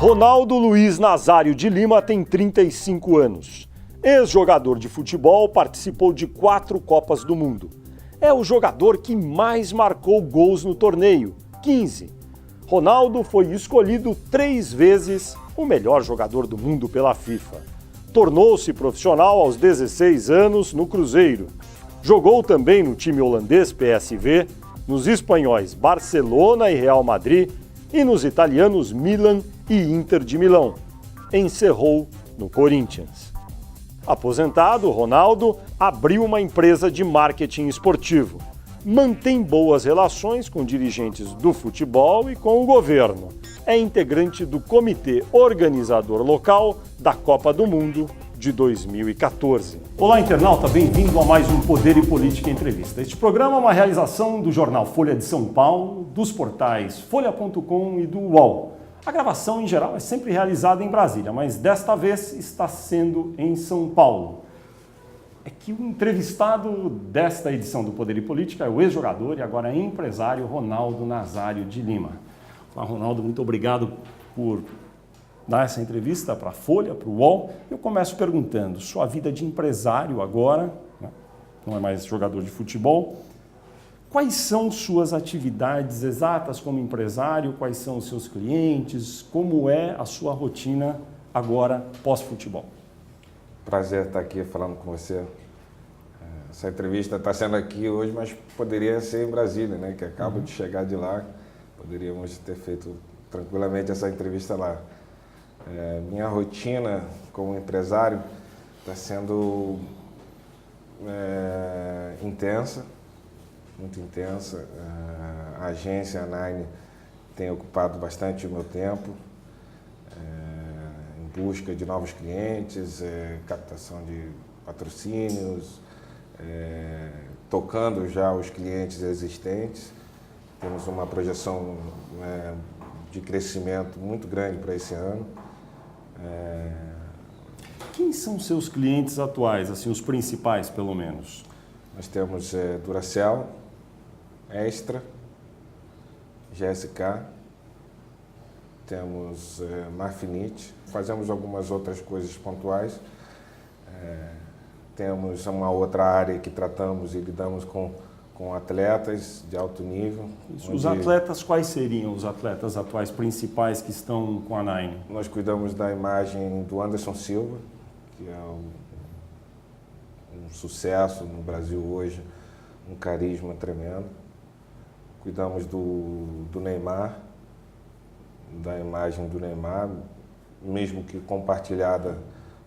Ronaldo Luiz Nazário de Lima tem 35 anos. Ex-jogador de futebol, participou de 4 Copas do Mundo. É o jogador que mais marcou gols no torneio, 15. Ronaldo foi escolhido 3 vezes o melhor jogador do mundo pela FIFA. Tornou-se profissional aos 16 anos no Cruzeiro. Jogou também no time holandês PSV, nos espanhóis Barcelona e Real Madrid e nos italianos Milan e Inter de Milão. Encerrou no Corinthians. Aposentado, Ronaldo abriu uma empresa de marketing esportivo. Mantém boas relações com dirigentes do futebol e com o governo. É integrante do comitê organizador local da Copa do Mundo de 2014. Olá, internauta, bem-vindo a mais um Poder e Política Entrevista. Este programa é uma realização do jornal Folha de São Paulo, dos portais folha.com e do UOL. A gravação, em geral, é sempre realizada em Brasília, mas desta vez está sendo em São Paulo. É que o entrevistado desta edição do Poder e Política é o ex-jogador e agora empresário Ronaldo Nazário de Lima. Olá, Ronaldo, muito obrigado por dar essa entrevista para a Folha, para o UOL. Eu começo perguntando, sua vida de empresário agora, né, não é mais jogador de futebol, quais são suas atividades exatas como empresário, quais são os seus clientes, como é a sua rotina agora pós-futebol? Prazer estar aqui falando com você. Essa entrevista está sendo aqui hoje, mas poderia ser em Brasília, né? Que acabo de chegar de lá. Poderíamos ter feito tranquilamente essa entrevista lá. Minha rotina como empresário está sendo intensa, muito intensa. A agência Nine tem ocupado bastante o meu tempo. Em busca de novos clientes, captação de patrocínios, tocando já os clientes existentes. Temos uma projeção de crescimento muito grande para esse ano. Quem são seus clientes atuais, assim, os principais, pelo menos? Nós temos Duracell, Extra, GSK, temos Marfinite, fazemos algumas outras coisas pontuais. Temos uma outra área que tratamos e lidamos com atletas de alto nível. Os atletas, quais seriam os atletas atuais principais que estão com a Nine? Nós cuidamos da imagem do Anderson Silva, que é um sucesso no Brasil hoje, um carisma tremendo. Cuidamos do Neymar, da imagem do Neymar, mesmo que compartilhada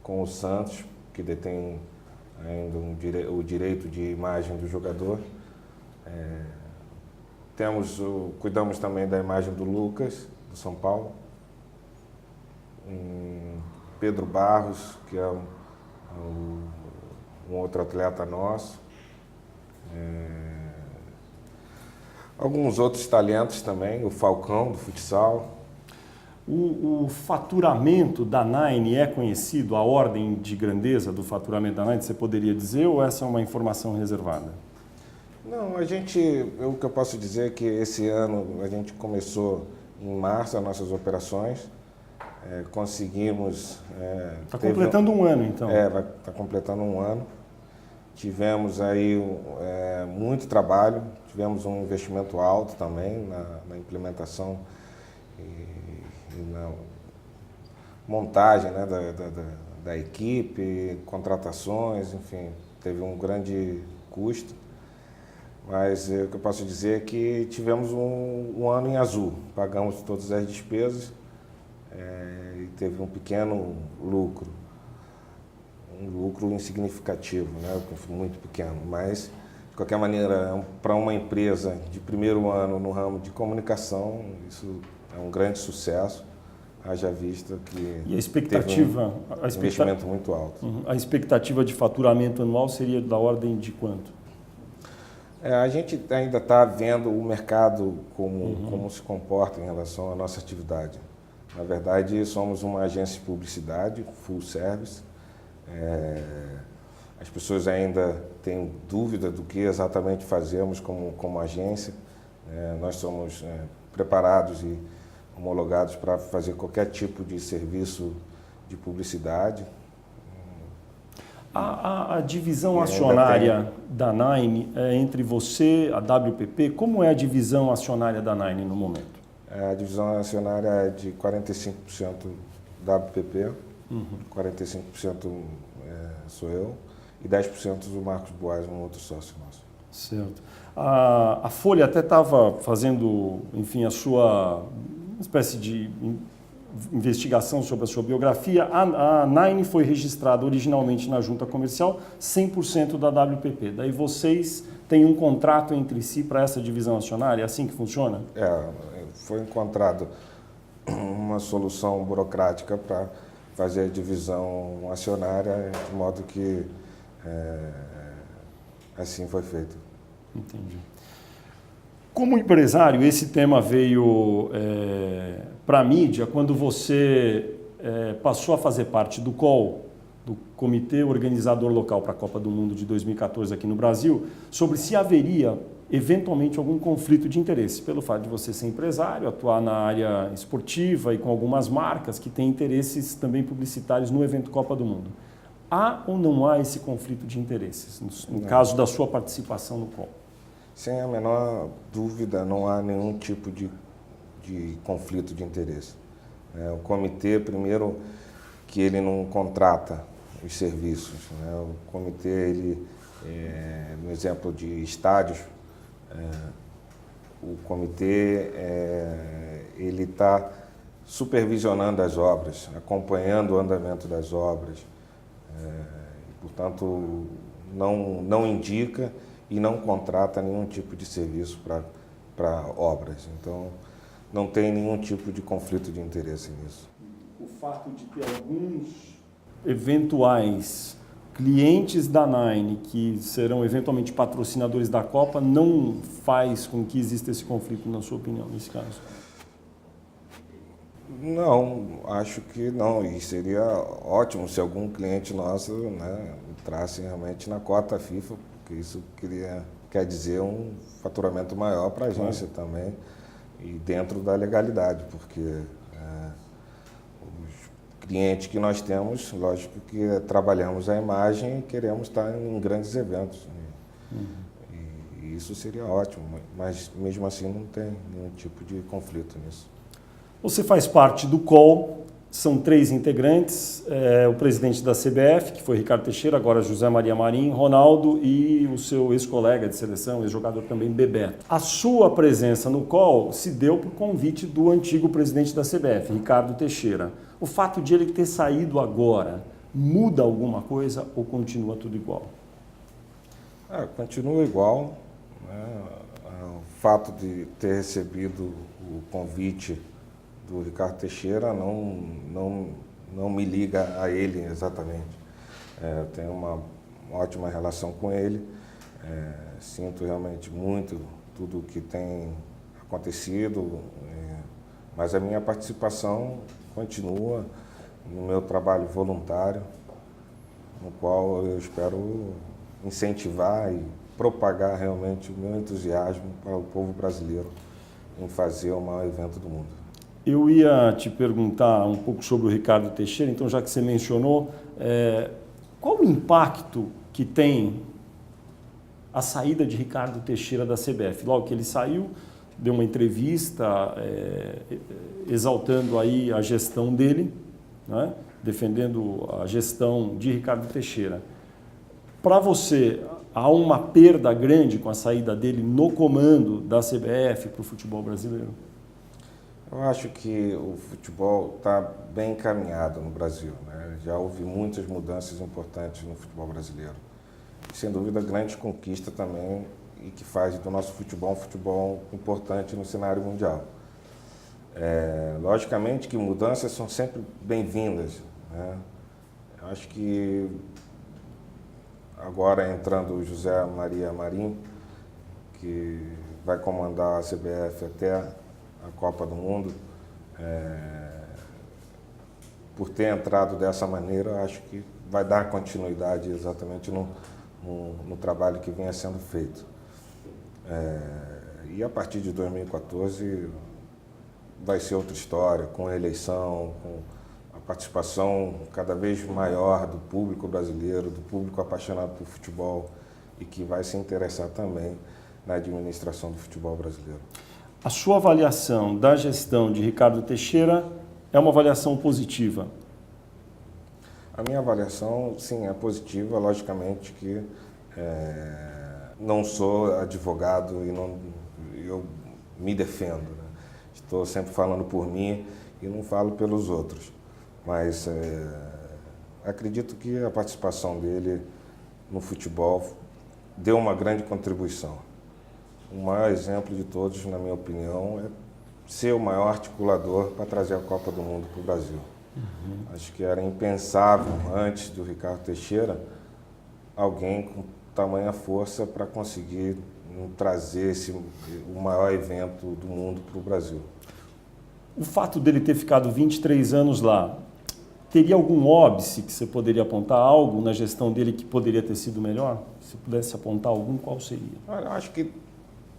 com o Santos, que detém ainda o direito de imagem do jogador. Cuidamos também da imagem do Lucas, do São Paulo. Pedro Barros, que é um outro atleta nosso. Alguns outros talentos também, o Falcão, do futsal. O faturamento da Nine é conhecido? A ordem de grandeza do faturamento da Nine, você poderia dizer, ou essa é uma informação reservada? Não, o que eu posso dizer é que esse ano a gente começou em março as nossas operações, conseguimos... Está completando um ano, então. Está completando um ano. Tivemos aí muito trabalho, tivemos um investimento alto também na implementação e na montagem, né, da equipe, contratações, enfim, teve um grande custo. Mas o que eu posso dizer é que tivemos um ano em azul, pagamos todas as despesas e teve um pequeno lucro, um lucro insignificativo, né? Muito pequeno, mas de qualquer maneira, para uma empresa de primeiro ano no ramo de comunicação, isso é um grande sucesso, haja vista que e a expectativa, teve um investimento muito alto. A expectativa de faturamento anual seria da ordem de quanto? A gente ainda está vendo o mercado como se comporta em relação à nossa atividade. Na verdade, somos uma agência de publicidade, full service. As pessoas ainda têm dúvida do que exatamente fazemos como agência. Nós somos preparados e homologados para fazer qualquer tipo de serviço de publicidade. A divisão acionária da Nine é entre você, a WPP, como é a divisão acionária da Nine no momento? A divisão acionária é de 45% WPP, 45% sou eu e 10% do Marcos Boas, um outro sócio nosso. Certo. A Folha até estava fazendo, enfim, a sua espécie de investigação sobre a sua biografia. A Nine foi registrada originalmente na junta comercial 100% da WPP. Daí vocês têm um contrato entre si para essa divisão acionária? É assim que funciona? Foi encontrado uma solução burocrática para fazer a divisão acionária, de modo que assim foi feito. Entendi. Como empresário, esse tema veio para a mídia quando você passou a fazer parte do COL, do Comitê Organizador Local para a Copa do Mundo de 2014 aqui no Brasil, sobre se haveria eventualmente algum conflito de interesse, pelo fato de você ser empresário, atuar na área esportiva e com algumas marcas que têm interesses também publicitários no evento Copa do Mundo. Há ou não há esse conflito de interesses, no caso da sua participação no COL? Sem a menor dúvida, não há nenhum tipo de conflito de interesse. O comitê, primeiro, que ele não contrata os serviços. O comitê, ele, no exemplo de estádios, o comitê ele está supervisionando as obras, acompanhando o andamento das obras, portanto, não indica e não contrata nenhum tipo de serviço para obras. Então, não tem nenhum tipo de conflito de interesse nisso. O fato de ter alguns eventuais clientes da Nine que serão eventualmente patrocinadores da Copa não faz com que exista esse conflito, na sua opinião, nesse caso? Não, acho que não. E seria ótimo se algum cliente nosso entrasse realmente na cota FIFA, porque isso quer dizer um faturamento maior para a agência também, e dentro da legalidade, porque os clientes que nós temos, lógico que trabalhamos a imagem e queremos estar em grandes eventos. E isso seria ótimo, mas mesmo assim não tem nenhum tipo de conflito nisso. Você faz parte do COL, são 3 integrantes, o presidente da CBF, que foi Ricardo Teixeira, agora José Maria Marim, Ronaldo e o seu ex-colega de seleção, ex-jogador também, Bebeto. A sua presença no COL se deu por convite do antigo presidente da CBF, Ricardo Teixeira. O fato de ele ter saído agora muda alguma coisa ou continua tudo igual? Continua igual. O fato de ter recebido o convite do Ricardo Teixeira não me liga a ele exatamente. Eu tenho uma ótima relação com ele, sinto realmente muito tudo o que tem acontecido, mas a minha participação continua no meu trabalho voluntário, no qual eu espero incentivar e propagar realmente o meu entusiasmo para o povo brasileiro em fazer o maior evento do mundo. Eu ia te perguntar um pouco sobre o Ricardo Teixeira, então já que você mencionou, qual o impacto que tem a saída de Ricardo Teixeira da CBF? Logo que ele saiu, deu uma entrevista exaltando aí a gestão dele, né? Defendendo a gestão de Ricardo Teixeira. Para você, há uma perda grande com a saída dele no comando da CBF para o futebol brasileiro? Eu acho que o futebol está bem encaminhado no Brasil, né? Já houve muitas mudanças importantes no futebol brasileiro. E, sem dúvida, grande conquista também, e que faz do nosso futebol um futebol importante no cenário mundial. Logicamente que mudanças são sempre bem-vindas, né? Eu acho que agora entrando o José Maria Marim, que vai comandar a CBF até a Copa do Mundo, por ter entrado dessa maneira, acho que vai dar continuidade exatamente no trabalho que vinha sendo feito. E a partir de 2014, vai ser outra história, com a eleição, com a participação cada vez maior do público brasileiro, do público apaixonado por futebol e que vai se interessar também na administração do futebol brasileiro. A sua avaliação da gestão de Ricardo Teixeira é uma avaliação positiva? A minha avaliação, sim, é positiva. Logicamente que não sou advogado e eu me defendo, né? Estou sempre falando por mim e não falo pelos outros. Mas acredito que a participação dele no futebol deu uma grande contribuição. O maior exemplo de todos, na minha opinião, é ser o maior articulador para trazer a Copa do Mundo para o Brasil. Acho que era impensável, antes do Ricardo Teixeira, alguém com tamanha força para conseguir trazer o maior evento do mundo para o Brasil. O fato dele ter ficado 23 anos lá, teria algum óbice que você poderia apontar? Algo na gestão dele que poderia ter sido melhor? Se pudesse apontar algum, qual seria? Olha, eu acho que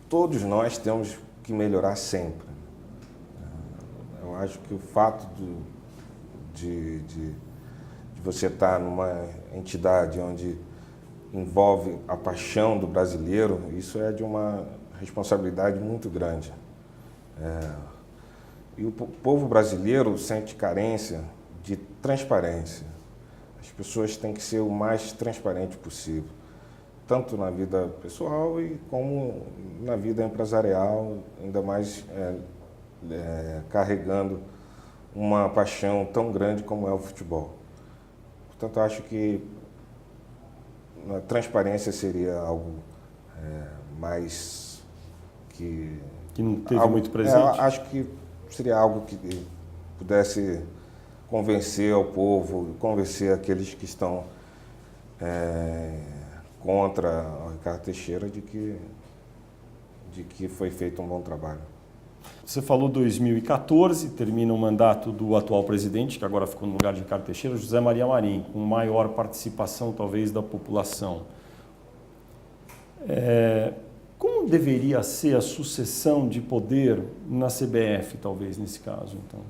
todos nós temos que melhorar sempre. Eu acho que o fato de você estar numa entidade onde envolve a paixão do brasileiro, isso é de uma responsabilidade muito grande. E o povo brasileiro sente carência de transparência. As pessoas têm que ser o mais transparente possível, tanto na vida pessoal e como na vida empresarial, ainda mais carregando uma paixão tão grande como é o futebol. Portanto, acho que a transparência seria algo mais que não teve muito presente? Acho que seria algo que pudesse convencer ao povo, convencer aqueles que estão contra o Ricardo Teixeira de que foi feito um bom trabalho. Você falou 2014, termina o mandato do atual presidente, que agora ficou no lugar de Ricardo Teixeira, José Maria Marinho, com maior participação, talvez, da população. Como deveria ser a sucessão de poder na CBF, talvez, nesse caso, então?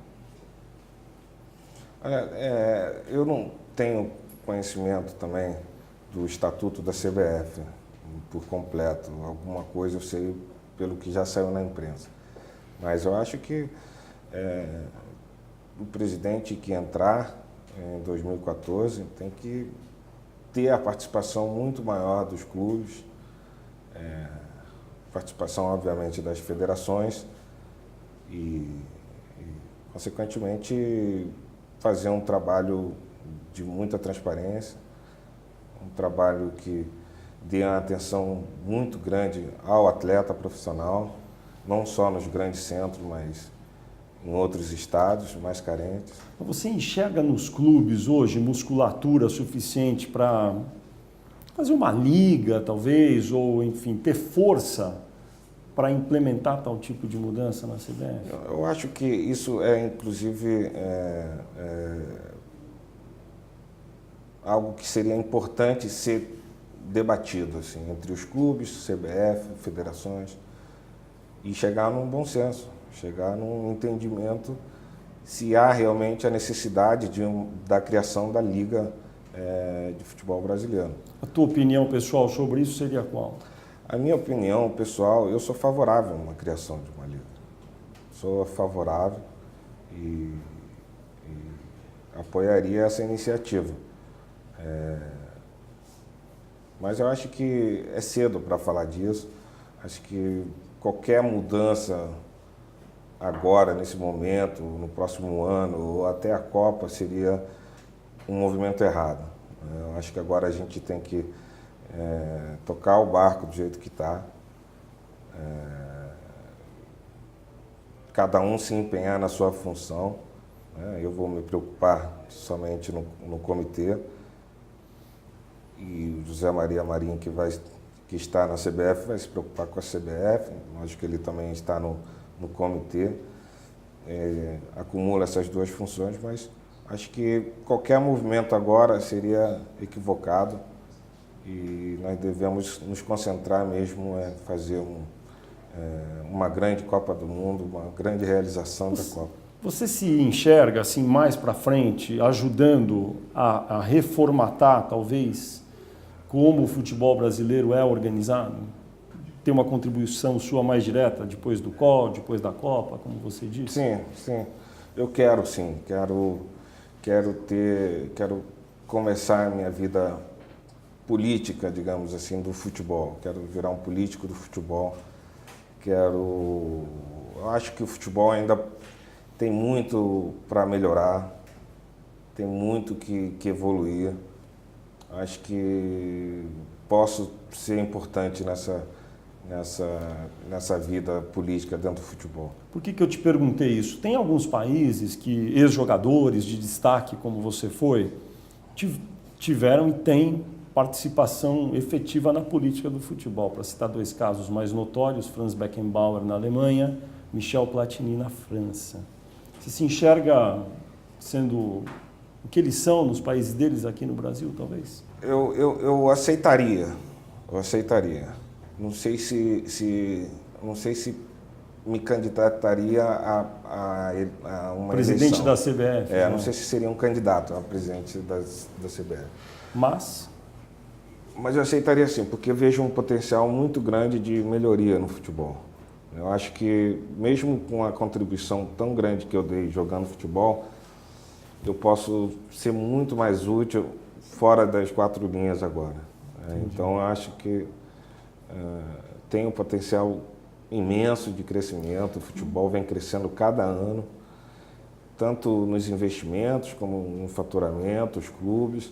Eu não tenho conhecimento também do Estatuto da CBF por completo. Alguma coisa eu sei pelo que já saiu na imprensa. Mas eu acho que o presidente que entrar em 2014 tem que ter a participação muito maior dos clubes, participação, obviamente, das federações e, consequentemente, fazer um trabalho de muita transparência, um trabalho que dê uma atenção muito grande ao atleta profissional, não só nos grandes centros, mas em outros estados mais carentes. Você enxerga nos clubes hoje musculatura suficiente para fazer uma liga, talvez, ou, enfim, ter força para implementar tal tipo de mudança na CBF? Eu acho que isso inclusive, algo que seria importante ser debatido assim, entre os clubes, CBF, federações, e chegar num bom senso, chegar num entendimento se há realmente a necessidade da criação da Liga de Futebol Brasileiro. A tua opinião pessoal sobre isso seria qual? A minha opinião pessoal, eu sou favorável a uma criação de uma liga. Sou favorável e apoiaria essa iniciativa. Mas eu acho que é cedo para falar disso. Acho que qualquer mudança agora, nesse momento, no próximo ano, ou até a Copa, seria um movimento errado. Eu acho que agora a gente tem que tocar o barco do jeito que está, cada um se empenhar na sua função. Eu vou me preocupar somente no comitê, e o José Maria Marinho, que está na CBF, vai se preocupar com a CBF. Acho que ele também está no comitê, acumula essas duas funções, mas acho que qualquer movimento agora seria equivocado. E nós devemos nos concentrar mesmo em fazer uma grande Copa do Mundo, uma grande realização da Copa. Você se enxerga assim mais para frente, ajudando a reformatar, talvez, como o futebol brasileiro é organizado? Ter uma contribuição sua mais direta depois do COL, depois da Copa, como você disse? Sim, sim. Eu quero, sim. Quero começar a minha vida política, digamos assim, do futebol. Quero virar um político do futebol. Eu acho que o futebol ainda tem muito para melhorar, tem muito que evoluir. Acho que posso ser importante nessa vida política dentro do futebol. Por que eu te perguntei isso? Tem alguns países que ex-jogadores de destaque, como você foi, tiveram e têm participação efetiva na política do futebol. Para citar dois casos mais notórios, Franz Beckenbauer na Alemanha, Michel Platini na França. Você se enxerga sendo o que eles são nos países deles aqui no Brasil, talvez? Eu aceitaria. Não sei se me candidataria a uma presidente eleição. da CBF. Né? Não sei se seria um candidato a presidente da CBF. Mas eu aceitaria sim, porque eu vejo um potencial muito grande de melhoria no futebol. Eu acho que mesmo com a contribuição tão grande que eu dei jogando futebol, eu posso ser muito mais útil fora das quatro linhas agora. Então eu acho que tem um potencial imenso de crescimento. O futebol vem crescendo cada ano, tanto nos investimentos como no faturamento, os clubes.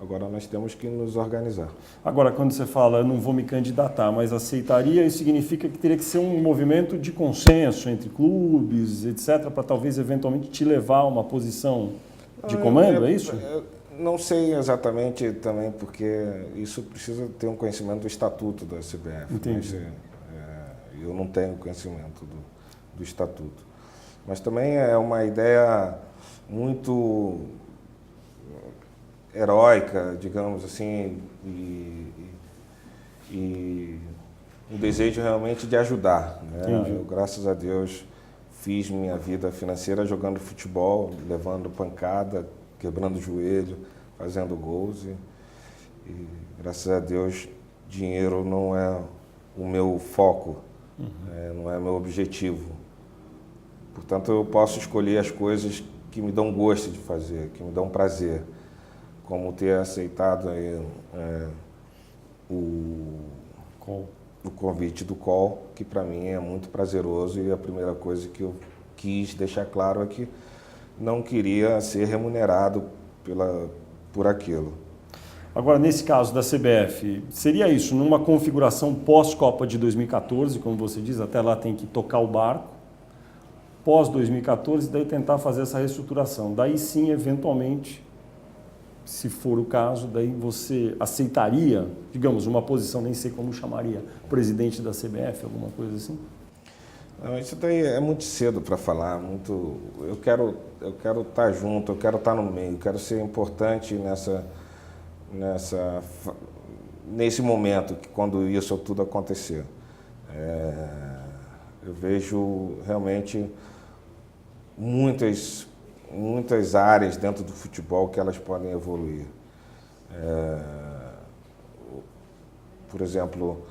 Agora nós temos que nos organizar. Agora, quando você fala, eu não vou me candidatar, mas aceitaria, isso significa que teria que ser um movimento de consenso entre clubes, etc., para talvez eventualmente te levar a uma posição de comando, é isso? Não sei exatamente também, porque isso precisa ter um conhecimento do estatuto da CBF. Entendi. Mas, eu não tenho conhecimento do estatuto. Mas também é uma ideia muito heróica, digamos assim, e um desejo realmente de ajudar. Né? Eu, graças a Deus, fiz minha vida financeira jogando futebol, levando pancada, quebrando o joelho, fazendo gols. E graças a Deus, dinheiro não é o meu foco, não é o meu objetivo. Portanto, eu posso escolher as coisas que me dão gosto de fazer, que me dão prazer, como ter aceitado aí, o convite do COL, que para mim é muito prazeroso, e a primeira coisa que eu quis deixar claro é que não queria ser remunerado por aquilo. Agora, nesse caso da CBF, seria isso, numa configuração pós-Copa de 2014, como você diz, até lá tem que tocar o barco, pós-2014, daí tentar fazer essa reestruturação. Daí sim, eventualmente, se for o caso, daí você aceitaria, digamos, uma posição, nem sei como chamaria, presidente da CBF, alguma coisa assim? Não, isso daí é muito cedo para falar. Eu quero estar junto, eu quero estar no meio, eu quero ser importante nesse momento, quando isso tudo acontecer. Eu vejo realmente muitas áreas dentro do futebol que elas podem evoluir. Por exemplo,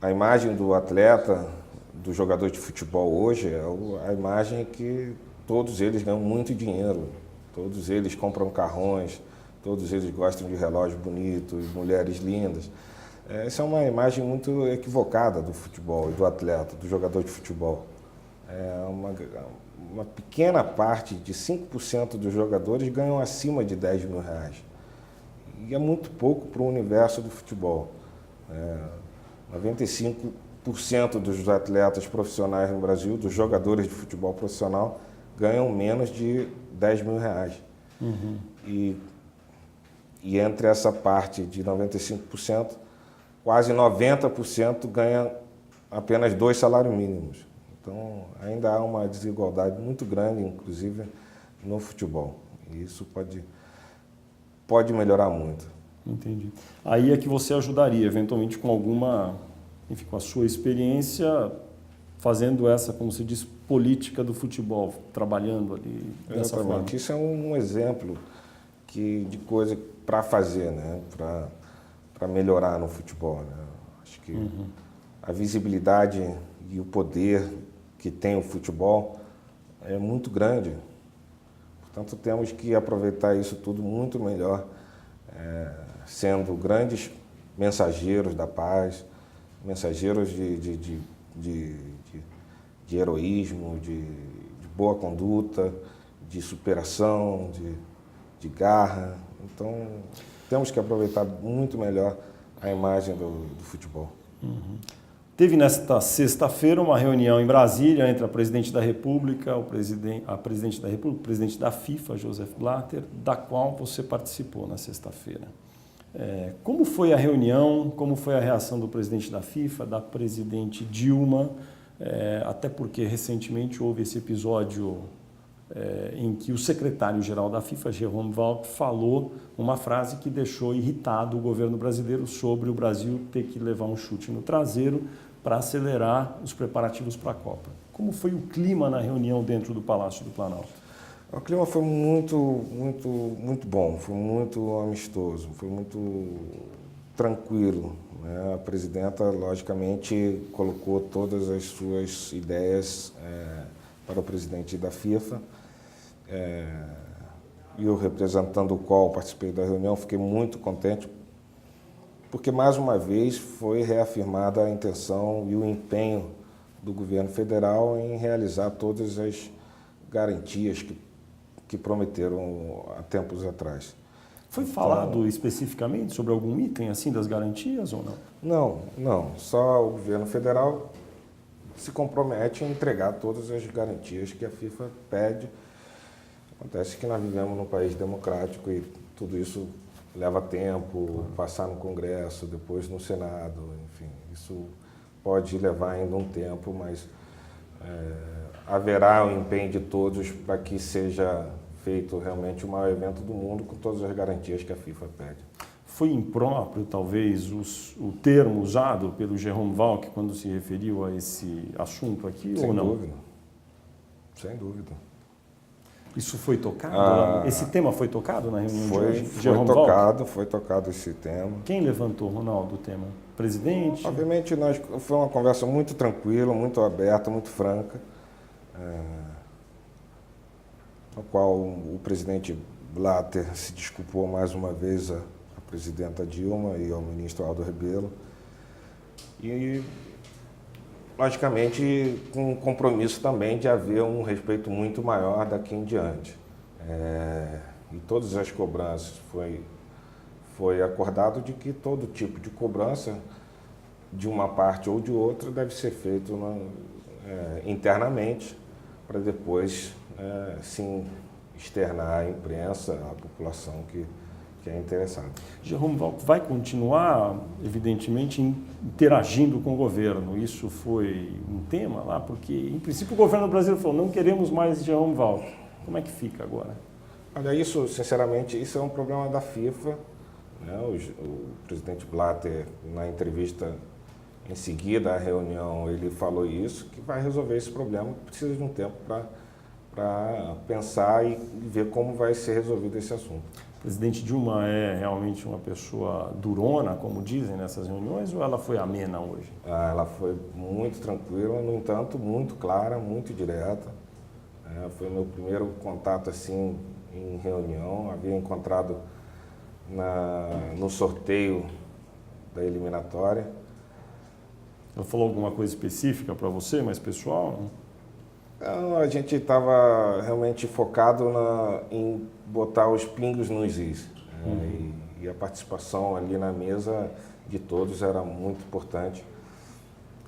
a imagem do atleta, do jogador de futebol hoje, é a imagem que todos eles ganham muito dinheiro, todos eles compram carrões, todos eles gostam de relógio bonito, mulheres lindas. Essa é uma imagem muito equivocada do futebol e do atleta, do jogador de futebol. Uma pequena parte, de 5% dos jogadores, ganham acima de 10 mil reais. E é muito pouco para o universo do futebol. 95% dos atletas profissionais no Brasil, dos jogadores de futebol profissional, ganham menos de 10 mil reais. E entre essa parte de 95%, quase 90% ganham apenas 2 salários mínimos. Então, ainda há uma desigualdade muito grande, inclusive, no futebol. E isso pode melhorar muito. Entendi. Aí é que você ajudaria, eventualmente, com alguma enfim, com a sua experiência, fazendo essa, como se diz, política do futebol, trabalhando ali dessa forma. Isso é um exemplo de coisa para fazer, né? Para melhorar no futebol. Né? Acho que a visibilidade e o poder que tem o futebol é muito grande. Portanto, temos que aproveitar isso tudo muito melhor, sendo grandes mensageiros da paz, mensageiros de heroísmo, de boa conduta, de superação, de garra. Então, temos que aproveitar muito melhor a imagem do futebol. Teve nesta sexta-feira uma reunião em Brasília entre a presidente da República, a presidente da República, o presidente da FIFA, Joseph Blatter, da qual você participou na sexta-feira. Como foi a reunião, como foi a reação do presidente da FIFA, da presidente Dilma, até porque recentemente houve esse episódio em que o secretário-geral da FIFA, Jerome Valcke, falou uma frase que deixou irritado o governo brasileiro sobre o Brasil ter que levar um chute no traseiro para acelerar os preparativos para a Copa. Como foi o clima na reunião dentro do Palácio do Planalto? O clima foi muito bom, foi muito amistoso, foi muito tranquilo. Né? A presidenta, logicamente, colocou todas as suas ideias para o presidente da FIFA. E eu, representando o qual participei da reunião, fiquei muito contente, porque mais uma vez foi reafirmada a intenção e o empenho do governo federal em realizar todas as garantias que prometeram há tempos atrás. Foi falado especificamente sobre algum item assim das garantias ou não? Não. Só o governo federal se compromete a entregar todas as garantias que a FIFA pede. Acontece que nós vivemos num país democrático e tudo isso leva tempo, passar no Congresso, depois no Senado, enfim, isso pode levar ainda um tempo, mas haverá o empenho de todos para que seja feito realmente o maior evento do mundo com todas as garantias que a FIFA pede. Foi impróprio, talvez, o termo usado pelo Jerome Valcke quando se referiu a esse assunto aqui, ou não? Sem dúvida. Isso foi tocado? Esse tema foi tocado na reunião de hoje? Foi tocado esse tema. Quem levantou, Ronaldo, o tema? Presidente? Obviamente, foi uma conversa muito tranquila, muito aberta, muito franca, no qual o presidente Blatter se desculpou mais uma vez à presidenta Dilma e ao ministro Aldo Rebelo. E, logicamente, com um compromisso também de haver um respeito muito maior daqui em diante. E todas as cobranças foi acordado de que todo tipo de cobrança, de uma parte ou de outra, deve ser feito internamente, para depois sim externar à imprensa, à população que é interessada. Jerome Valcke vai continuar, evidentemente, interagindo com o governo. Isso foi um tema lá, porque, em princípio, o governo brasileiro falou, não queremos mais Jerome Valcke. Como é que fica agora? Olha, isso, sinceramente, isso é um problema da FIFA. Né? O presidente Blatter, na entrevista em seguida à reunião, ele falou isso, que vai resolver esse problema, precisa de um tempo para pensar e ver como vai ser resolvido esse assunto. O presidente Dilma é realmente uma pessoa durona, como dizem nessas reuniões, ou ela foi amena hoje? Ela foi muito tranquila, no entanto, muito clara, muito direta. Foi meu primeiro contato assim em reunião. Havia encontrado no sorteio da eliminatória. Ela falou alguma coisa específica para você, mais pessoal? Não, a gente estava realmente focado em botar os pingos nos is. E a participação ali na mesa de todos era muito importante.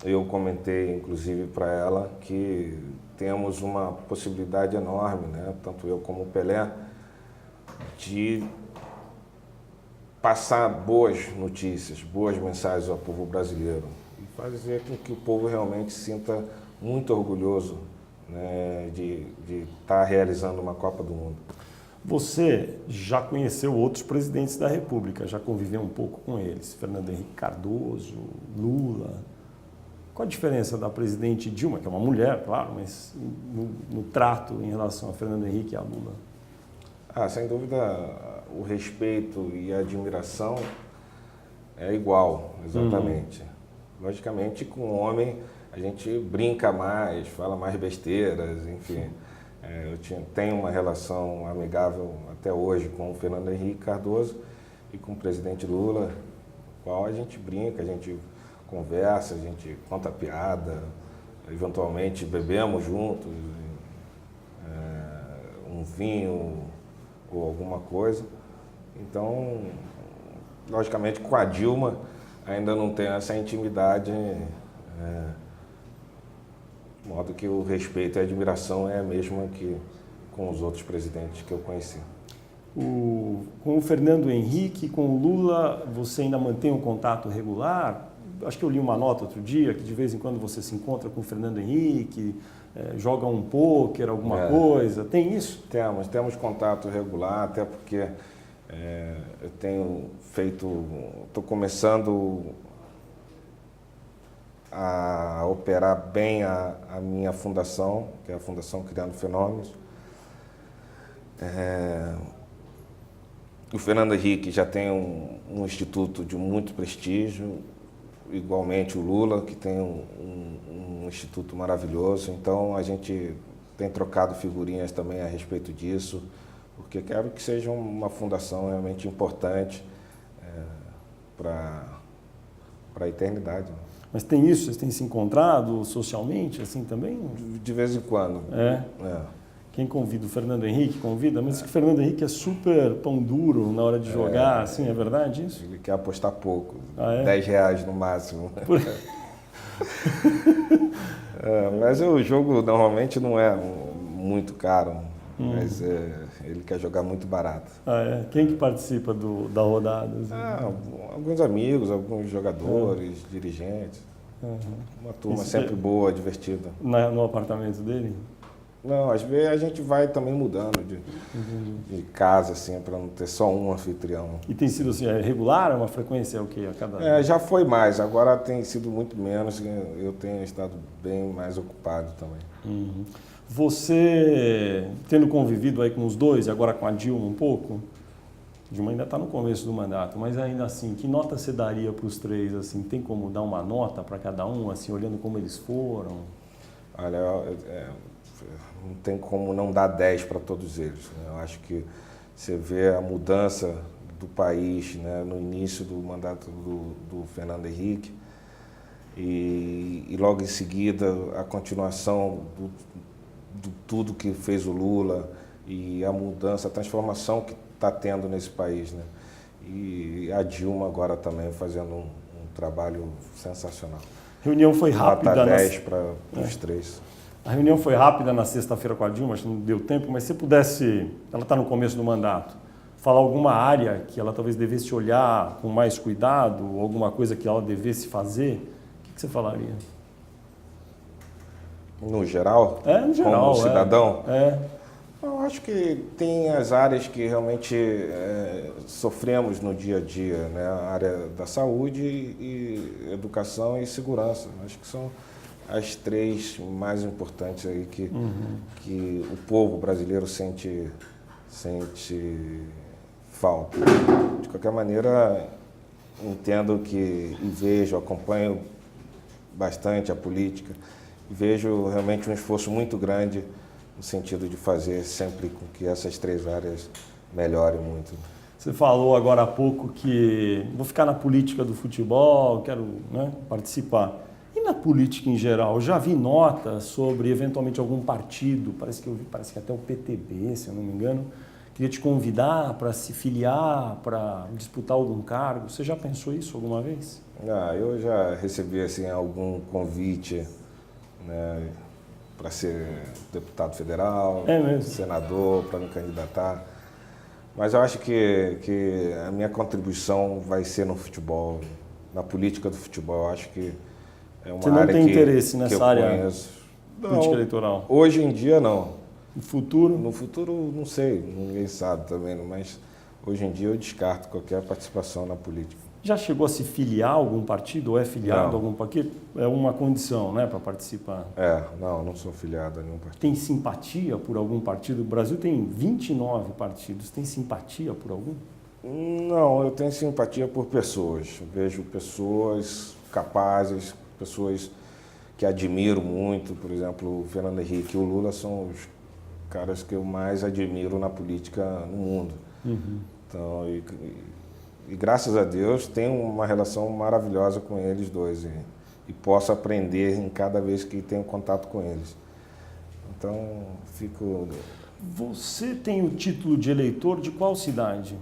Eu comentei, inclusive, para ela que temos uma possibilidade enorme, né? Tanto eu como o Pelé, de passar boas notícias, boas mensagens ao povo brasileiro e fazer com que o povo realmente se sinta muito orgulhoso, né, de estar realizando uma Copa do Mundo. Você já conheceu outros presidentes da República, já conviveu um pouco com eles, Fernando Henrique Cardoso, Lula. Qual a diferença da presidente Dilma, que é uma mulher, claro, mas no trato em relação a Fernando Henrique e a Lula? Sem dúvida, o respeito e a admiração é igual, exatamente. Logicamente, com o homem a gente brinca mais, fala mais besteiras, enfim. Tenho uma relação amigável até hoje com o Fernando Henrique Cardoso e com o presidente Lula, qual a gente brinca, a gente conversa, a gente conta piada, eventualmente bebemos juntos, um vinho ou alguma coisa. Então, logicamente, com a Dilma ainda não tem essa intimidade, de modo que o respeito e a admiração é a mesma que com os outros presidentes que eu conheci. Com o Fernando Henrique, com o Lula, você ainda mantém um contato regular? Acho que eu li uma nota outro dia que de vez em quando você se encontra com o Fernando Henrique, joga um pôquer, alguma coisa. Tem isso? Temos contato regular, até porque eu tenho estou começando a operar bem a minha fundação, que é a Fundação Criando Fenômenos. O Fernando Henrique já tem um instituto de muito prestígio, igualmente o Lula, que tem um instituto maravilhoso. Então a gente tem trocado figurinhas também a respeito disso, porque quero que seja uma fundação realmente importante para a eternidade. Mas tem isso? Vocês têm se encontrado socialmente assim também? De vez em quando. Quem convida? O Fernando Henrique convida? Mas que o Fernando Henrique é super pão duro na hora de jogar, assim, é verdade isso? Ele quer apostar pouco, R$10 no máximo. Mas o jogo normalmente não é muito caro, mas ele quer jogar muito barato. Quem que participa da rodada? Alguns amigos, alguns jogadores, dirigentes. Uma turma sempre boa, divertida. No apartamento dele? Não, às vezes a gente vai também mudando de casa, assim, para não ter só um anfitrião. E tem sido assim, regular? É uma frequência o quê? A cada... Já foi mais, agora tem sido muito menos, eu tenho estado bem mais ocupado também. Você, tendo convivido aí com os dois, e agora com a Dilma um pouco, a Dilma ainda está no começo do mandato, mas ainda assim, que nota você daria para os três? Assim, tem como dar uma nota para cada um, assim, olhando como eles foram? Olha, não tem como não dar 10 para todos eles, né? Eu acho que você vê a mudança do país, né, no início do mandato do Fernando Henrique e logo em seguida a continuação do tudo que fez o Lula e a mudança, a transformação que está tendo nesse país, né? E a Dilma agora também fazendo um trabalho sensacional. A reunião foi rápida. Nota 10 para os três. A reunião foi rápida na sexta-feira com a Dilma, acho que não deu tempo, mas se pudesse, ela está no começo do mandato, falar alguma área que ela talvez devesse olhar com mais cuidado, ou alguma coisa que ela devesse fazer, o que você falaria? No geral? No geral. Como cidadão? Eu acho que tem as áreas que realmente sofremos no dia a dia, né? A área da saúde, e educação e segurança. Acho que são as três mais importantes aí que o povo brasileiro sente falta. De qualquer maneira, entendo que e vejo, acompanho bastante a política, vejo realmente um esforço muito grande no sentido de fazer sempre com que essas três áreas melhorem muito. Você falou agora há pouco que vou ficar na política do futebol, quero, né, participar. E na política em geral? Eu já vi notas sobre eventualmente algum partido, parece que até o PTB, se eu não me engano, queria te convidar para se filiar, para disputar algum cargo. Você já pensou isso alguma vez? Eu já recebi assim, algum convite, né, para ser deputado federal, senador, para me candidatar. Mas eu acho que a minha contribuição vai ser no futebol, na política do futebol. Eu acho que é uma área que... Você não tem interesse nessa área política não, eleitoral? Hoje em dia, não. No futuro? No futuro, não sei, ninguém sabe também, mas hoje em dia eu descarto qualquer participação na política. Já chegou a se filiar a algum partido ou é filiado a Não. algum partido? É uma condição, né, para participar. Não sou filiado a nenhum partido. Tem simpatia por algum partido? O Brasil tem 29 partidos. Tem simpatia por algum? Não, eu tenho simpatia por pessoas. Eu vejo pessoas capazes, pessoas que admiro muito. Por exemplo, o Fernando Henrique e o Lula são os caras que eu mais admiro na política no mundo. Então, e graças a Deus tenho uma relação maravilhosa com eles dois e posso aprender em cada vez que tenho contato com eles. Então, fico... Você tem o título de eleitor de qual cidade?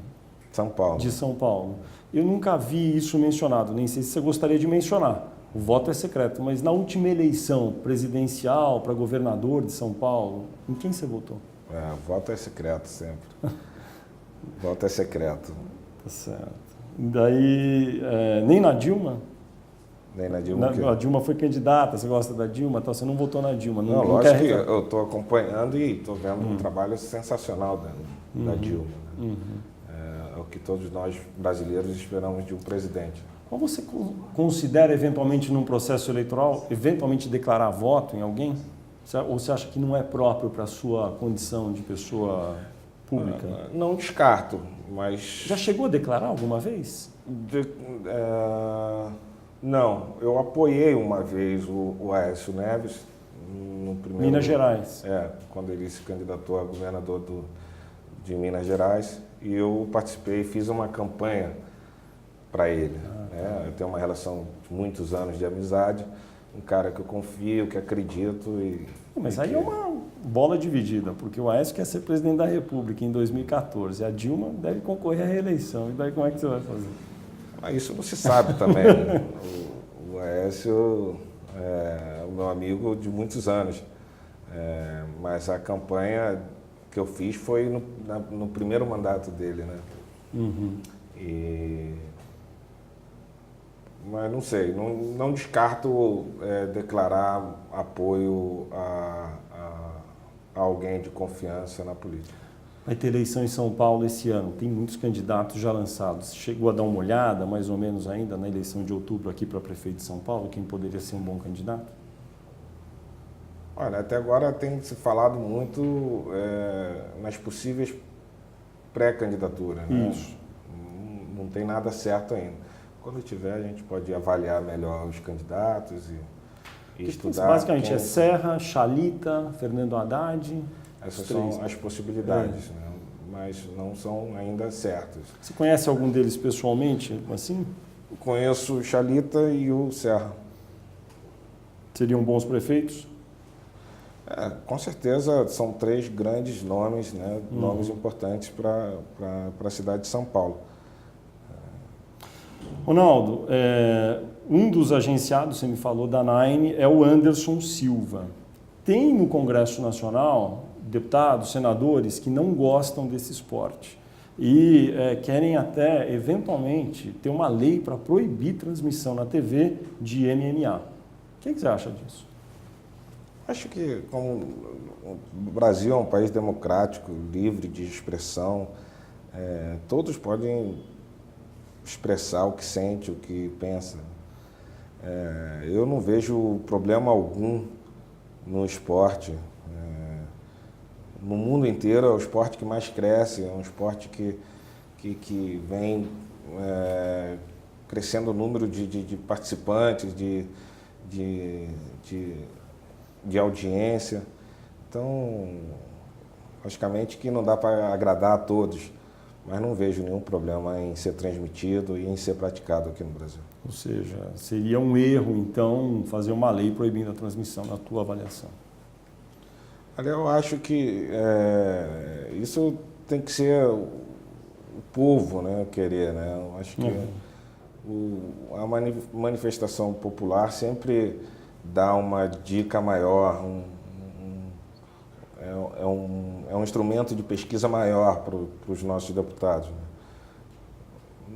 São Paulo. De São Paulo. Eu nunca vi isso mencionado, nem sei se você gostaria de mencionar. O voto é secreto, mas na última eleição presidencial para governador de São Paulo, em quem você votou? O voto é secreto sempre. O voto é secreto. Tá certo. Daí, nem na Dilma? Nem na Dilma. A Dilma foi candidata, você gosta da Dilma, então você não votou na Dilma. Não, lógico que eu estou acompanhando e estou vendo um trabalho sensacional da Dilma. Né? É o que todos nós brasileiros esperamos de um presidente. Qual você considera, eventualmente, num processo eleitoral, eventualmente declarar voto em alguém? Ou você acha que não é próprio para a sua condição de pessoa pública? Não descarto, mas... Já chegou a declarar alguma vez? Não, eu apoiei uma vez o Aécio Neves no primeiro... Minas Gerais. Quando ele se candidatou a governador de Minas Gerais, e eu participei, fiz uma campanha para ele. Eu tenho uma relação de muitos anos de amizade, um cara que eu confio, que acredito Mas aí é uma bola dividida, porque o Aécio quer ser presidente da República em 2014, a Dilma deve concorrer à reeleição, e daí como é que você vai fazer? Isso não se sabe também. O Aécio é o meu amigo de muitos anos, mas a campanha que eu fiz foi no primeiro mandato dele, né? Mas não sei, não descarto declarar apoio a alguém de confiança na política. Vai ter eleição em São Paulo esse ano, tem muitos candidatos já lançados. Chegou a dar uma olhada, mais ou menos ainda, na eleição de outubro aqui para prefeito de São Paulo, quem poderia ser um bom candidato? Olha, até agora tem se falado muito nas possíveis pré-candidaturas, né? Isso. Não tem nada certo ainda. Quando tiver, a gente pode avaliar melhor os candidatos e estudar. Basicamente é Serra, Chalita, Fernando Haddad. Essas são as possibilidades, né? Mas não são ainda certas. Você conhece algum deles pessoalmente, assim? Conheço o Chalita e o Serra. Seriam bons prefeitos? Com certeza são três grandes nomes, né? Nomes importantes para a cidade de São Paulo. Ronaldo, um dos agenciados, você me falou, da Nine, é o Anderson Silva. Tem no Congresso Nacional deputados, senadores que não gostam desse esporte e querem até, eventualmente, ter uma lei para proibir transmissão na TV de MMA. O que você acha disso? Acho que como o Brasil é um país democrático, livre de expressão, todos podem expressar o que sente, o que pensa. Eu não vejo problema algum no esporte. No mundo inteiro é o esporte que mais cresce, é um esporte que vem crescendo o número de participantes, de audiência. Então, logicamente que não dá para agradar a todos, mas não vejo nenhum problema em ser transmitido e em ser praticado aqui no Brasil. Ou seja, seria um erro, então, fazer uma lei proibindo a transmissão, na tua avaliação? Olha, eu acho que isso tem que ser o povo, né, querer, né? Eu acho que a manifestação popular sempre dá uma dica maior, é um instrumento de pesquisa maior para os nossos deputados. Né?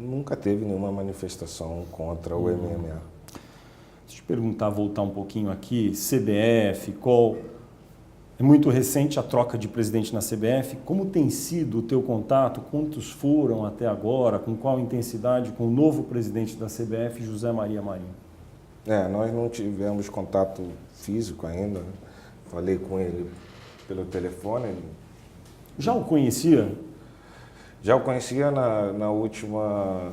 Nunca teve nenhuma manifestação contra o MMA. Deixa eu te perguntar, voltar um pouquinho aqui, CBF, COL, É muito recente a troca de presidente na CBF. Como tem sido o teu contato? Quantos foram até agora? Com qual intensidade com o novo presidente da CBF, José Maria Marinho? Nós não tivemos contato físico ainda, né? Falei com ele pelo telefone. Já o conhecia? Já o conhecia na última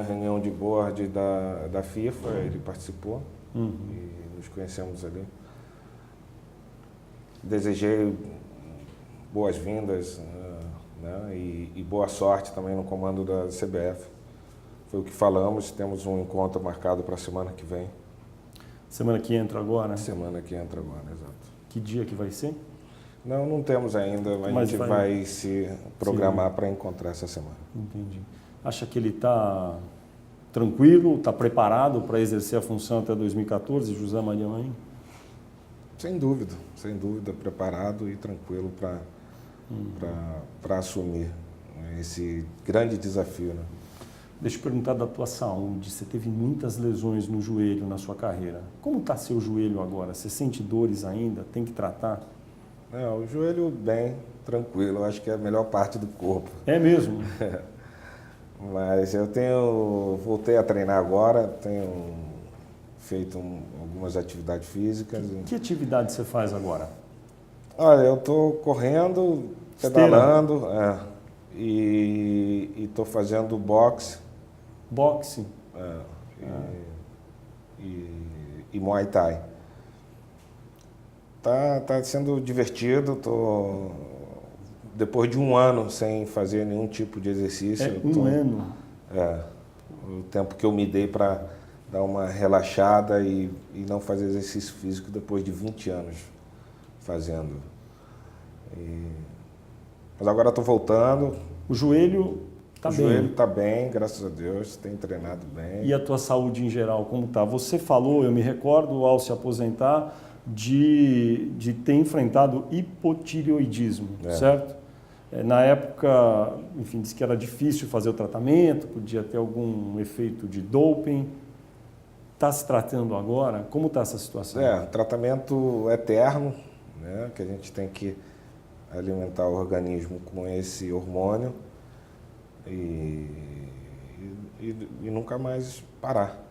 reunião de board da FIFA, ele participou e nos conhecemos ali. Desejei boas-vindas, né, e boa sorte também no comando da CBF. Foi o que falamos, temos um encontro marcado para a semana que vem. Semana que entra agora? Semana que entra agora, exato. Que dia que vai ser? Não temos ainda, mas a gente vai se programar para encontrar essa semana. Entendi. Acha que ele está tranquilo, está preparado para exercer a função até 2014, José Maria Marinho? Sem dúvida, preparado e tranquilo para assumir esse grande desafio, né? Deixa eu perguntar da tua saúde. Você teve muitas lesões no joelho na sua carreira. Como está seu joelho agora? Você sente dores ainda? Tem que tratar? Não, o joelho bem, tranquilo. Eu acho que é a melhor parte do corpo. É mesmo? Mas voltei a treinar agora, tenho feito algumas atividades físicas. Que atividade você faz agora? Olha, eu estou correndo, pedalando, e estou fazendo boxe. Boxe? E Muay Thai. Tá sendo divertido, depois de um ano sem fazer nenhum tipo de exercício. Um ano? O tempo que eu me dei para dar uma relaxada e não fazer exercício físico depois de 20 anos fazendo. Mas agora estou voltando. O joelho está bem? O joelho está bem, graças a Deus, tem treinado bem. E a tua saúde em geral, como está? Você falou, eu me recordo, ao se aposentar, de ter enfrentado hipotireoidismo, certo? Na época, enfim, disse que era difícil fazer o tratamento, podia ter algum efeito de doping. Está se tratando agora? Como está essa situação? Tratamento eterno, né? Que a gente tem que alimentar o organismo com esse hormônio e nunca mais parar.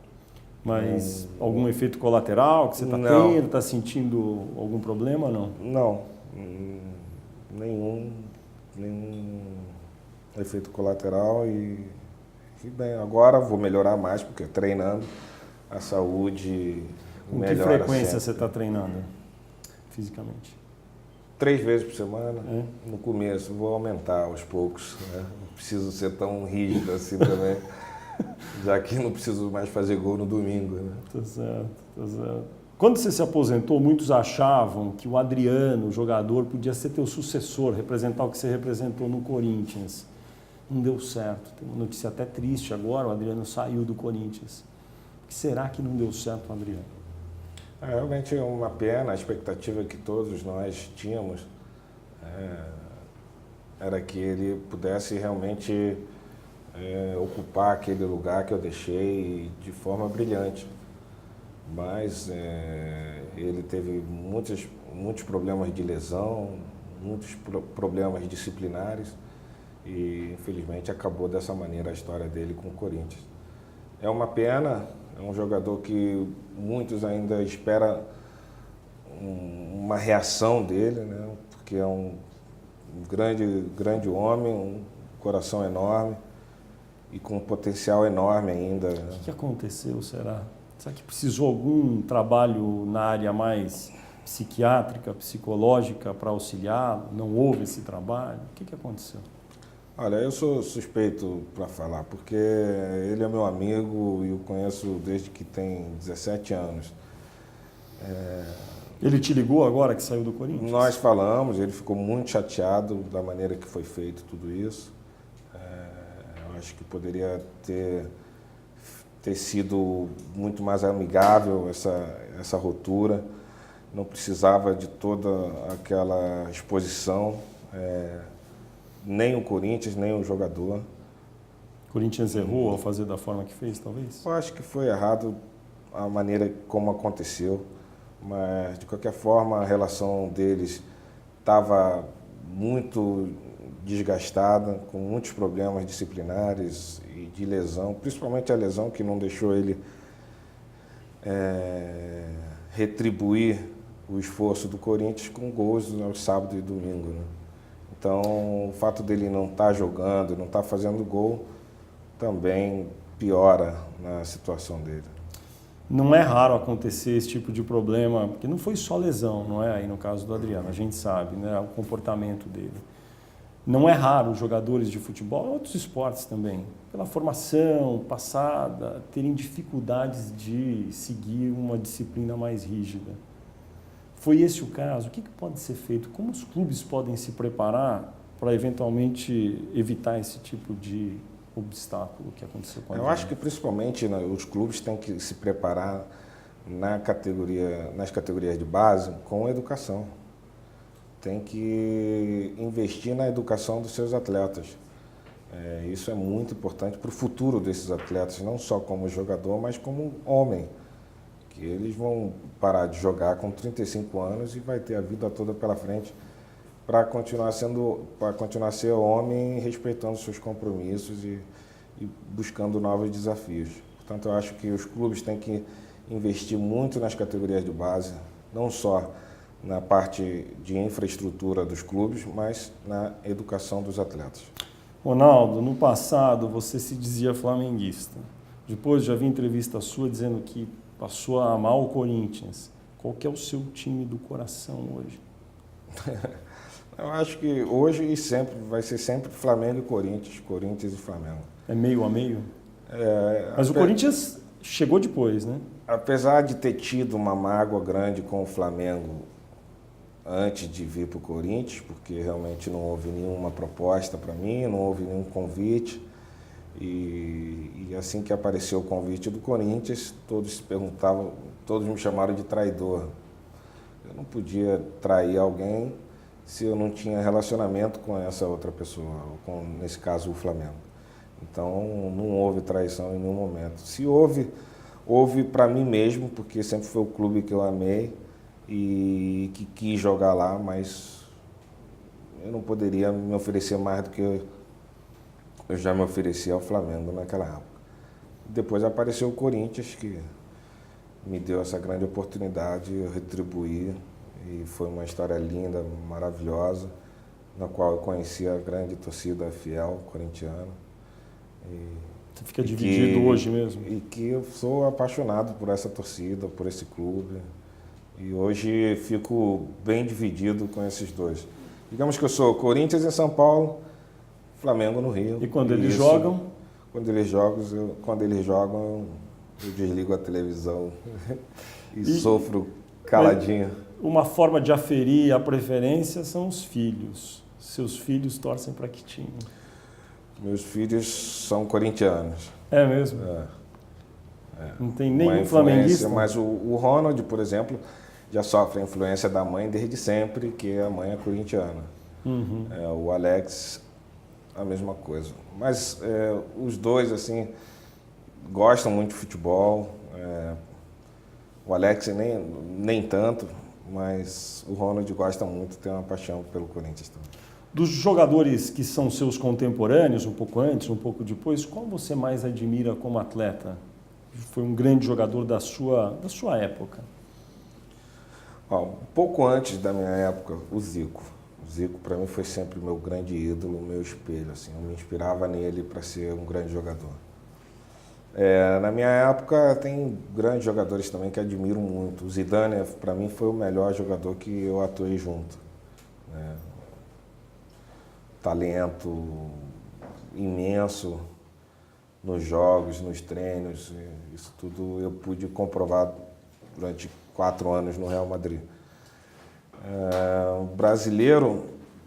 Mas algum efeito colateral que você está tendo? Está sentindo algum problema ou não? Não, nenhum efeito colateral e bem, agora vou melhorar mais porque treinando a saúde melhora. Com que frequência sempre. Você está treinando fisicamente? 3 vezes por semana. No começo, vou aumentar aos poucos, né? Não preciso ser tão rígido assim também, já que não preciso mais fazer gol no domingo, né? Tá certo. Quando você se aposentou, muitos achavam que o Adriano, o jogador, podia ser teu sucessor, representar o que você representou no Corinthians. Não deu certo. Tem uma notícia até triste agora, o Adriano saiu do Corinthians. Por que será que não deu certo o Adriano? Realmente é uma pena, a expectativa que todos nós tínhamos era que ele pudesse realmente ocupar aquele lugar que eu deixei de forma brilhante. Mas ele teve muitos problemas de lesão, muitos problemas disciplinares e infelizmente acabou dessa maneira a história dele com o Corinthians. É uma pena. É um jogador que muitos ainda esperam uma reação dele, né? Porque é um grande homem, um coração enorme e com um potencial enorme ainda. O que aconteceu, será? Será que precisou algum trabalho na área mais psiquiátrica, psicológica para auxiliar? Não houve esse trabalho? O que aconteceu? Olha, eu sou suspeito para falar, porque ele é meu amigo e eu conheço desde que tem 17 anos. Ele te ligou agora que saiu do Corinthians? Nós falamos, ele ficou muito chateado da maneira que foi feito tudo isso. Eu acho que poderia ter sido muito mais amigável essa ruptura. Não precisava de toda aquela exposição. Nem o Corinthians, nem o jogador. O Corinthians errou ao fazer da forma que fez, talvez? Eu acho que foi errado a maneira como aconteceu, mas de qualquer forma a relação deles estava muito desgastada, com muitos problemas disciplinares e de lesão, principalmente a lesão que não deixou ele retribuir o esforço do Corinthians com gols no sábado e domingo, né? Então, o fato dele não estar jogando, não estar fazendo gol, também piora na situação dele. Não é raro acontecer esse tipo de problema, porque não foi só lesão, não é? Aí no caso do Adriano, a gente sabe, né? O comportamento dele. Não é raro os jogadores de futebol, outros esportes também, pela formação passada, terem dificuldades de seguir uma disciplina mais rígida. Foi esse o caso? O que pode ser feito? Como os clubes podem se preparar para eventualmente evitar esse tipo de obstáculo que aconteceu com a Eu acho que principalmente, né, os clubes têm que se preparar nas categorias de base com a educação. Tem que investir na educação dos seus atletas. Isso é muito importante para o futuro desses atletas, não só como jogador, mas como homem. Que eles vão parar de jogar com 35 anos e vai ter a vida toda pela frente para continuar ser homem, respeitando seus compromissos e buscando novos desafios. Portanto, eu acho que os clubes têm que investir muito nas categorias de base, não só na parte de infraestrutura dos clubes, mas na educação dos atletas. Ronaldo, no passado você se dizia flamenguista. Depois já vi entrevista sua dizendo que passou a amar o Corinthians. Qual que é o seu time do coração hoje? Eu acho que hoje e sempre vai ser sempre Flamengo e Corinthians, Corinthians e Flamengo. É meio a meio? Mas o Corinthians chegou depois, né? Apesar de ter tido uma mágoa grande com o Flamengo antes de vir para o Corinthians, porque realmente não houve nenhuma proposta para mim, não houve nenhum convite. E assim que apareceu o convite do Corinthians, todos se perguntavam, todos me chamaram de traidor. Eu não podia trair alguém se eu não tinha relacionamento com essa outra pessoa, nesse caso o Flamengo. Então não houve traição em nenhum momento. Se houve, houve para mim mesmo, porque sempre foi o clube que eu amei e que quis jogar lá, mas eu não poderia me oferecer mais do que eu já me ofereci ao Flamengo naquela época. Depois apareceu o Corinthians, que me deu essa grande oportunidade, eu retribuí, e foi uma história linda, maravilhosa, na qual eu conheci a grande torcida fiel corintiana. Você fica dividido hoje mesmo? E que eu sou apaixonado por essa torcida, por esse clube, e hoje fico bem dividido com esses dois. Digamos que eu sou Corinthians em São Paulo, Flamengo no Rio. E quando eles jogam? Quando eles jogam, eu desligo a televisão e sofro caladinho. Uma forma de aferir a preferência são os filhos. Seus filhos torcem para que time? Meus filhos são corintianos. É mesmo? Não tem nenhum flamenguista? Mas o Ronald, por exemplo, já sofre a influência da mãe desde sempre, que a mãe é corintiana. Uhum. O Alex, a mesma coisa. Mas os dois, assim, gostam muito de futebol. O Alex nem tanto, mas o Ronald gosta muito, tem uma paixão pelo Corinthians também. Dos jogadores que são seus contemporâneos, um pouco antes, um pouco depois, qual você mais admira como atleta? Foi um grande jogador da sua época. Um pouco antes da minha época, o Zico. O Zico, para mim, foi sempre o meu grande ídolo, o meu espelho. Assim, eu me inspirava nele para ser um grande jogador. Na minha época, tem grandes jogadores também que admiro muito. O Zidane, para mim, foi o melhor jogador que eu atuei junto. Talento imenso nos jogos, nos treinos, isso tudo eu pude comprovar durante 4 anos no Real Madrid. Brasileiro,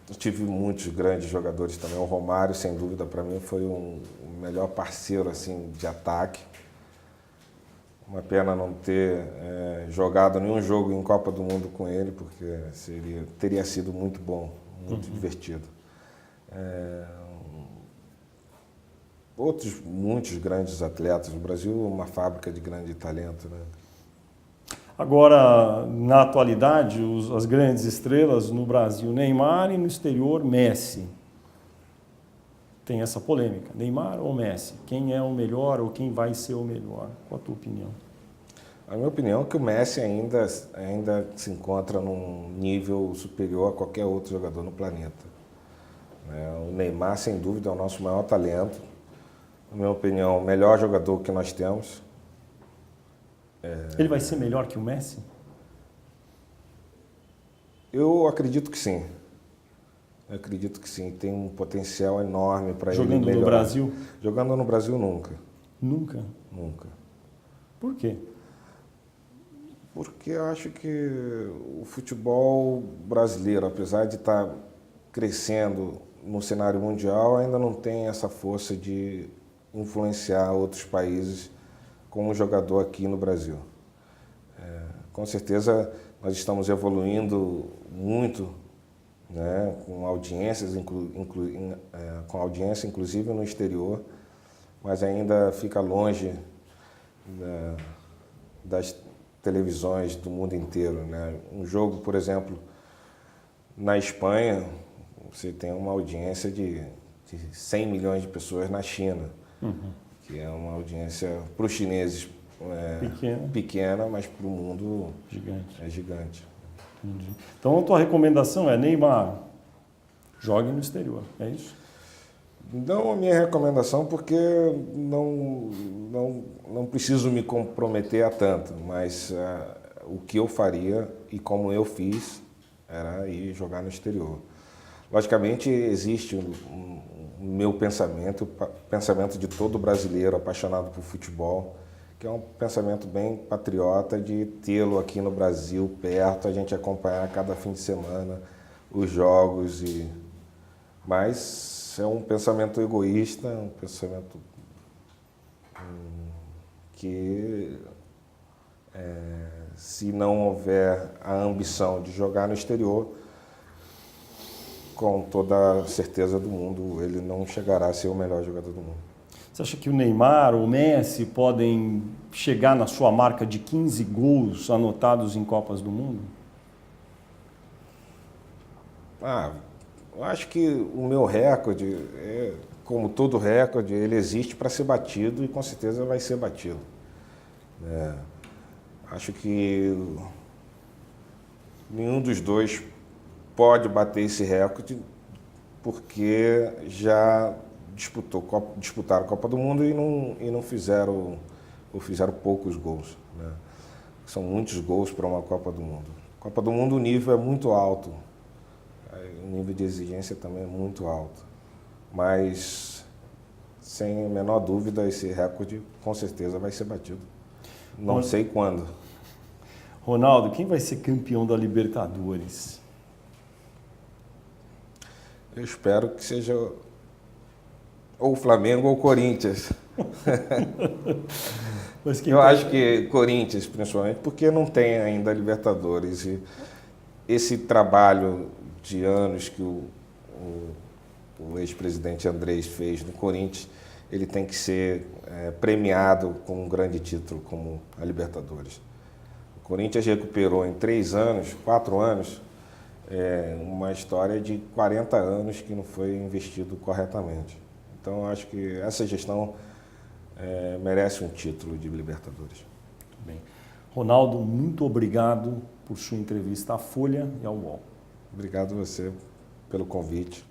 eu tive muitos grandes jogadores também. O Romário, sem dúvida, para mim foi o melhor parceiro assim, de ataque. Uma pena não ter jogado nenhum jogo em Copa do Mundo com ele, porque teria sido muito bom, muito divertido. Muitos grandes atletas. O Brasil é uma fábrica de grande talento, né? Agora, na atualidade, as grandes estrelas no Brasil, Neymar, e no exterior, Messi. Tem essa polêmica, Neymar ou Messi? Quem é o melhor ou quem vai ser o melhor? Qual a tua opinião? A minha opinião é que o Messi ainda se encontra num nível superior a qualquer outro jogador no planeta. O Neymar, sem dúvida, é o nosso maior talento. Na minha opinião, o melhor jogador que nós temos. Ele vai ser melhor que o Messi? Eu acredito que sim. Eu acredito que sim. Tem um potencial enorme para ele melhorar. Jogando no Brasil? Jogando no Brasil, nunca. Nunca? Nunca. Por quê? Porque eu acho que o futebol brasileiro, apesar de estar crescendo no cenário mundial, ainda não tem essa força de influenciar outros países como jogador aqui no Brasil. Com certeza nós estamos evoluindo muito, né, com audiências, com audiência inclusive no exterior, mas ainda fica longe das televisões do mundo inteiro, né? Um jogo, por exemplo, na Espanha, você tem uma audiência de 100 milhões de pessoas na China, que é uma audiência para os chineses pequena, mas para o mundo é gigante. Entendi. Então a tua recomendação é Neymar, jogue no exterior, é isso? Não a minha recomendação, porque não preciso me comprometer a tanto, mas o que eu faria e como eu fiz era ir jogar no exterior. Logicamente existe o meu pensamento, o pensamento de todo brasileiro apaixonado por futebol, que é um pensamento bem patriota de tê-lo aqui no Brasil, perto, a gente acompanhar cada fim de semana os jogos. Mas é um pensamento egoísta, um pensamento que, se não houver a ambição de jogar no exterior, com toda a certeza do mundo, ele não chegará a ser o melhor jogador do mundo. Você acha que o Neymar ou o Messi podem chegar na sua marca de 15 gols anotados em Copas do Mundo? Eu acho que o meu recorde, como todo recorde, ele existe para ser batido e com certeza vai ser batido. Acho que nenhum dos dois pode bater esse recorde porque já disputaram a Copa do Mundo e não fizeram, ou fizeram poucos gols, né? São muitos gols para uma Copa do Mundo. Copa do Mundo o nível é muito alto, o nível de exigência também é muito alto, mas sem a menor dúvida esse recorde com certeza vai ser batido. Não sei quando. Ronaldo, quem vai ser campeão da Libertadores? Eu espero que seja ou o Flamengo ou o Corinthians. Eu acho que Corinthians, principalmente, porque não tem ainda a Libertadores. E esse trabalho de anos que o ex-presidente Andrés fez no Corinthians, ele tem que ser premiado com um grande título como a Libertadores. O Corinthians recuperou em 4 anos, uma história de 40 anos que não foi investido corretamente. Então, eu acho que essa gestão merece um título de Libertadores. Muito bem. Ronaldo, muito obrigado por sua entrevista à Folha e ao UOL. Obrigado a você pelo convite.